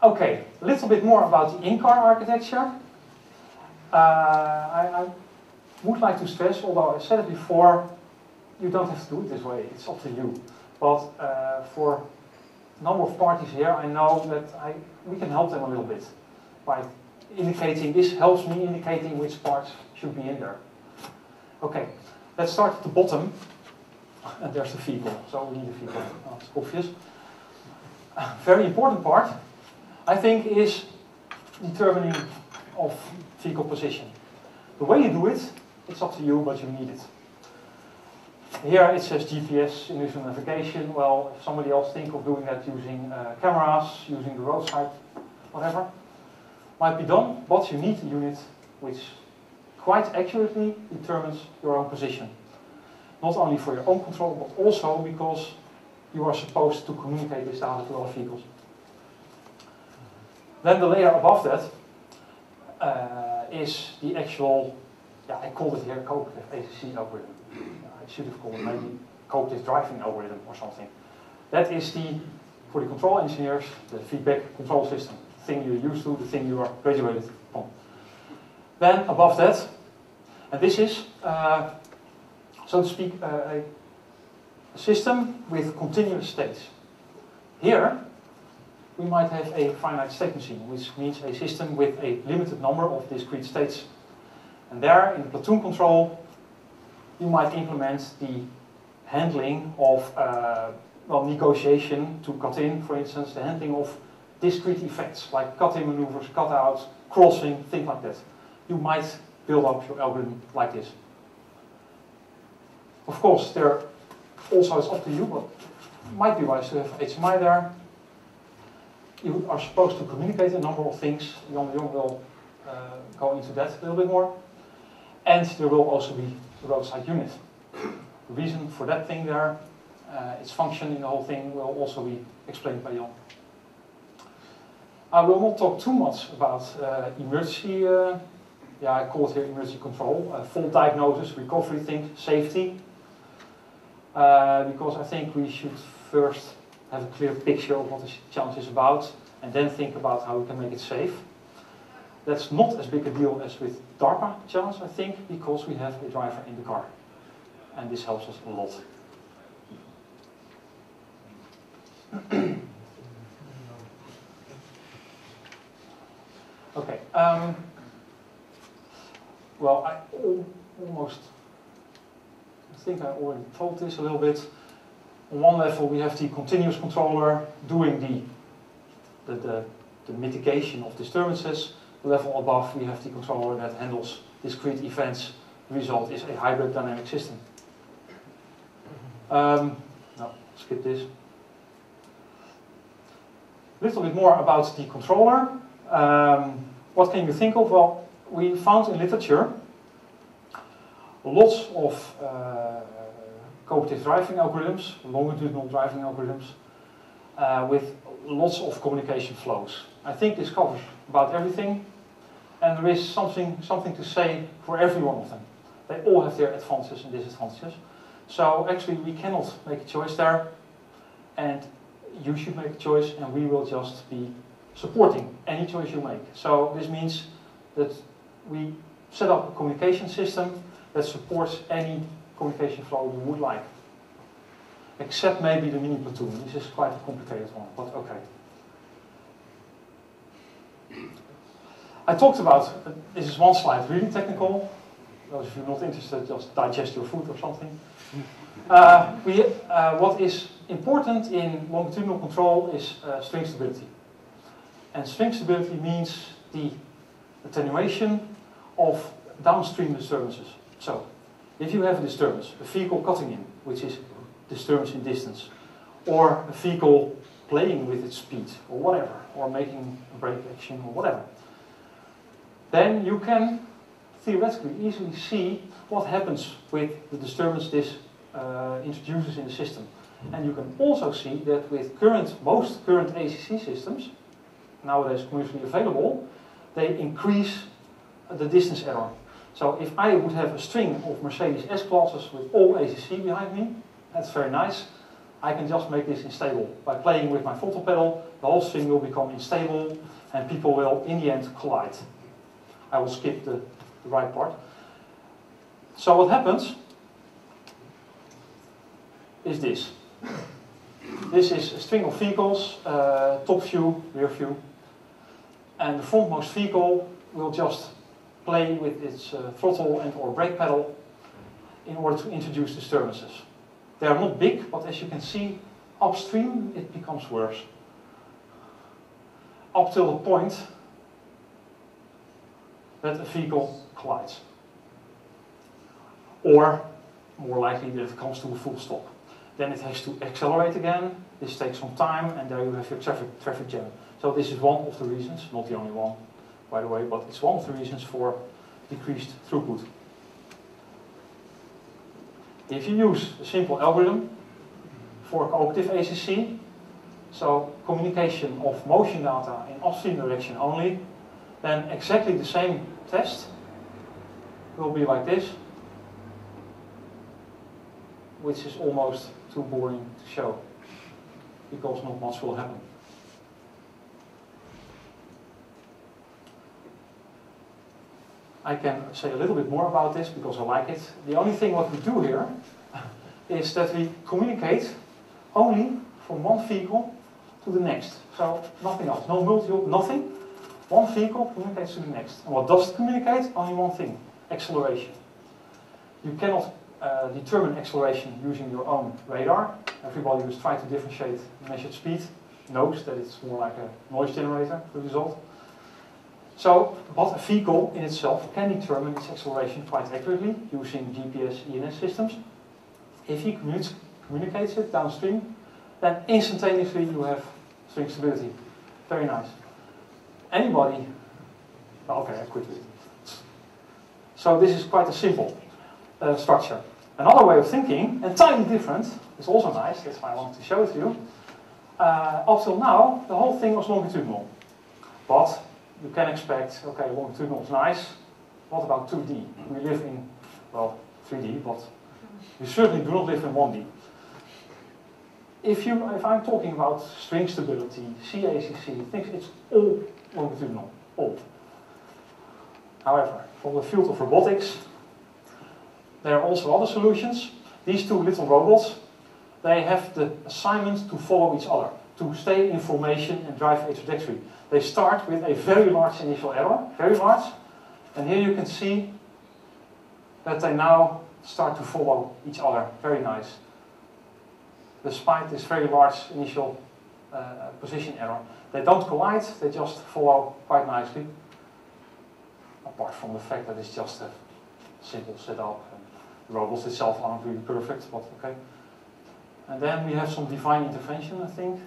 Okay, a little bit more about the in-car architecture. I would like to stress, although I said it before, you don't have to do it this way, it's up to you. But for a number of parties here, I know that we can help them a little bit by indicating, this helps me indicating which parts should be in there. Okay, let's start at the bottom. And there's the vehicle, so we need a vehicle, it's obvious. Very important part, I think, is determining of vehicle position. The way you do it, it's up to you, but you need it. Here it says GPS, initial navigation. Well, if somebody else thinks of doing that using cameras, using the roadside, whatever, might be done, but you need a unit which quite accurately determines your own position. Not only for your own control, but also because you are supposed to communicate this data to other vehicles. Then the layer above that is the actual, I called it here Cooperative ACC algorithm. I should have called it maybe Cooperative driving algorithm or something. That is for the control engineers, the feedback control system, the thing you're used to, the thing you are graduated on. Then above that, and this is, so to speak, a system with continuous states. Here, we might have a finite state machine, which means a system with a limited number of discrete states. And there, in the platoon control, you might implement the handling of, negotiation to cut in, for instance, the handling of discrete effects, like cut-in maneuvers, cut-outs, crossing, things like that. You might build up your algorithm like this. Of course, there also it's up to you, but it might be wise to have HMI there. You are supposed to communicate a number of things. Jan de Jong will go into that a little bit more. And there will also be a roadside unit. The reason for that thing there, its function in the whole thing, will also be explained by Jan. I will not talk too much about emergency, I call it here emergency control, fault diagnosis, recovery things, safety. Because I think we should first have a clear picture of what the challenge is about, and then think about how we can make it safe. That's not as big a deal as with DARPA challenge, I think, because we have a driver in the car. And this helps us a lot. Okay. Well, I think I already told this a little bit. On one level, we have the continuous controller doing the mitigation of disturbances. The level above, we have the controller that handles discrete events. The result is a hybrid dynamic system. No, skip this. A little bit more about the controller. What can you think of? Well, we found in literature lots of cooperative driving algorithms, longitudinal driving algorithms, with lots of communication flows. I think this covers about everything, and there is something to say for every one of them. They all have their advantages and disadvantages. So actually we cannot make a choice there, and you should make a choice, and we will just be supporting any choice you make. So this means that we set up a communication system that supports any communication flow you would like. Except maybe the mini platoon. This is quite a complicated one, but okay. I talked about, this is one slide, really technical. Those of you not interested, just digest your food or something. What is important in longitudinal control is string stability. And string stability means the attenuation of downstream disturbances. So, if you have a disturbance, a vehicle cutting in, which is disturbance in distance, or a vehicle playing with its speed, or whatever, or making a brake action, or whatever, then you can theoretically easily see what happens with the disturbance this introduces in the system. And you can also see that with most current ACC systems, nowadays commercially available, they increase the distance error. So if I would have a string of Mercedes S-classes with all ACC behind me, that's very nice. I can just make this unstable. By playing with my throttle pedal, the whole thing will become unstable and people will, in the end, collide. I will skip the right part. So what happens is this. This is a string of vehicles, top view, rear view. And the frontmost vehicle will just play with its throttle and or brake pedal in order to introduce disturbances. They are not big, but as you can see, upstream it becomes worse. Up till the point that a vehicle collides. Or, more likely, that it comes to a full stop. Then it has to accelerate again. This takes some time, and there you have your traffic jam. So this is one of the reasons, not the only one, by the way, but it's one of the reasons for decreased throughput. If you use a simple algorithm for cooperative ACC, so communication of motion data in upstream direction only, then exactly the same test will be like this, which is almost too boring to show, because not much will happen. I can say a little bit more about this because I like it. The only thing what we do here is that we communicate only from one vehicle to the next. So nothing else, no multi-hop, nothing. One vehicle communicates to the next. And what does it communicate? Only one thing, acceleration. You cannot determine acceleration using your own radar. Everybody who's trying to differentiate measured speed knows that it's more like a noise generator, the result. So, but a vehicle in itself can determine its acceleration quite accurately using GPS ENS systems. If he communicates it downstream, then instantaneously you have string stability. Very nice. Anybody, okay, I quit it. So this is quite a simple structure. Another way of thinking, entirely different, is also nice, that's why I wanted to show it to you. Up till now, the whole thing was longitudinal. But you can expect, okay, longitudinal is nice. What about 2D? We live in, well, 3D, but we certainly do not live in 1D. If I'm talking about string stability, CACC, things, it's all longitudinal, all. However, from the field of robotics, there are also other solutions. These two little robots, they have the assignment to follow each other, to stay in formation and drive a trajectory. They start with a very large initial error, very large, and here you can see that they now start to follow each other, very nice. Despite this very large initial position error. They don't collide, they just follow quite nicely. Apart from the fact that it's just a simple setup, and the robots itself aren't really perfect, but okay. And then we have some divine intervention, I think.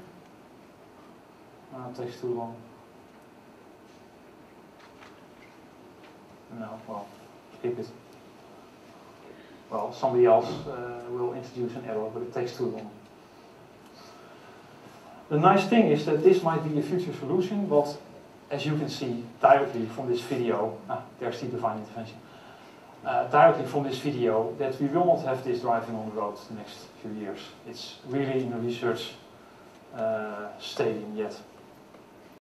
It takes too long. No, well, skip it. Well, somebody else will introduce an error, but it takes too long. The nice thing is that this might be a future solution, but as you can see directly from this video, there's the divine intervention. Directly from this video, that we will not have this driving on the road the next few years. It's really in a research stadium yet.